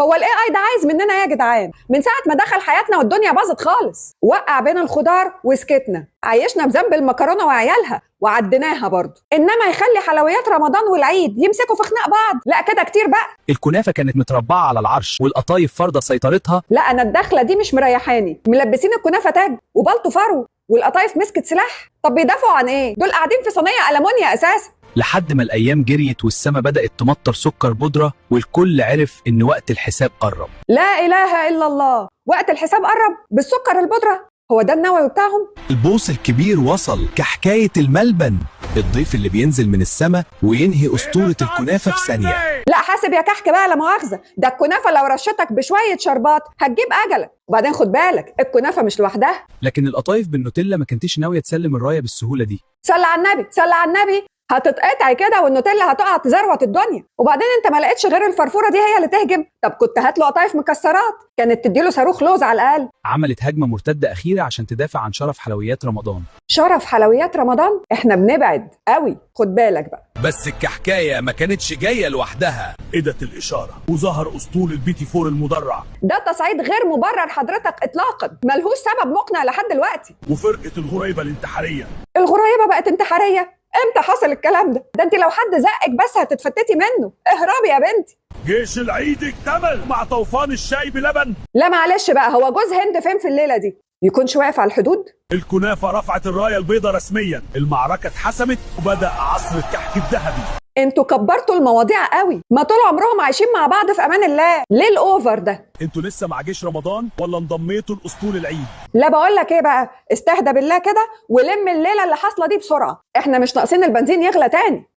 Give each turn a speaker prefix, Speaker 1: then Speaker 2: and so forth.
Speaker 1: هو الاي اي ده عايز مننا ايه يا جدعان؟ من ساعه ما دخل حياتنا والدنيا باظت خالص، وقع بين الخضار وسكتنا، عيشنا بذنب المكرونه وعيالها وعديناها برضه، انما يخلي حلويات رمضان والعيد يمسكوا في خناق بعض؟ لا كده كتير بقى.
Speaker 2: الكنافه كانت متربعه على العرش والقطايف فرضه سيطرتها.
Speaker 1: لا انا الدخله دي مش مريحاني، ملبسين الكنافه تاج وبلطو فرو والقطايف مسكت سلاح. طب بيدافعوا عن ايه؟ دول قاعدين في صينيه ألمونيا اساسا.
Speaker 2: لحد ما الايام جريت والسما بدات تمطر سكر بودره والكل عرف ان وقت الحساب قرب.
Speaker 1: لا اله الا الله، وقت الحساب قرب بالسكر البودره؟ هو ده النووي بتاعهم؟
Speaker 3: البوص الكبير وصل كحكاية الملبن، الضيف اللي بينزل من السما وينهي أسطورة الكنافة في ثانية.
Speaker 1: لا حاسب يا كحك بقى، لا مؤاخذه، ده الكنافه لو رشتك بشويه شربات هتجيب اجلك. وبعدين خد بالك الكنافه مش لوحدها.
Speaker 2: لكن القطايف بالنوتيلا ما كانتش ناويه تسلم الرايه بالسهوله دي.
Speaker 1: صلي على النبي، صلي على النبي، هتتقطع كده والنوتيلا هتقع تزروت الدنيا. وبعدين انت ما لقيتش غير الفرفوره دي هي اللي تهجم؟ طب كنت هات له قطايف مكسرات، كانت تديله صاروخ لوز على الاقل.
Speaker 2: عملت هجمه مرتده اخيره عشان تدافع عن شرف حلويات رمضان.
Speaker 1: شرف حلويات رمضان؟ احنا بنبعد قوي، خد بالك بقى.
Speaker 3: بس الكحكاية ما كانتش جاية لوحدها.
Speaker 4: إدت الإشارة وظهر أسطول البيتي فور المدرع،
Speaker 1: ده تصعيد غير مبرر حضرتك اطلاقا، ملهوش سبب مقنع لحد دلوقتي.
Speaker 4: وفرقة الغريبة الانتحارية.
Speaker 1: الغريبه بقت انتحاريه؟ امتى حصل الكلام ده؟ ده انت لو حد زقك بس هتتفتتي منه، اهربي يا بنتي.
Speaker 4: جيش العيد اكتمل مع طوفان الشاي بلبن.
Speaker 1: لا معلش بقى، هو جوز هند فين في الليله دي؟ يكونش واقف على الحدود؟
Speaker 4: الكنافة رفعت الراية البيضاء رسميا، المعركة اتحسمت وبدأ عصر الكحك الذهبي.
Speaker 1: انتوا كبرتوا المواضيع قوي، ما طول عمرهم عايشين مع بعض في امان الله، ليه الاوفر ده؟
Speaker 4: انتوا لسه مع جيش رمضان ولا انضميتوا لأسطول العيد؟
Speaker 1: لا بقول لك ايه بقى، استهدى بالله كده ولم الليله اللي حاصله دي بسرعه، احنا مش ناقصين البنزين يغلى تاني.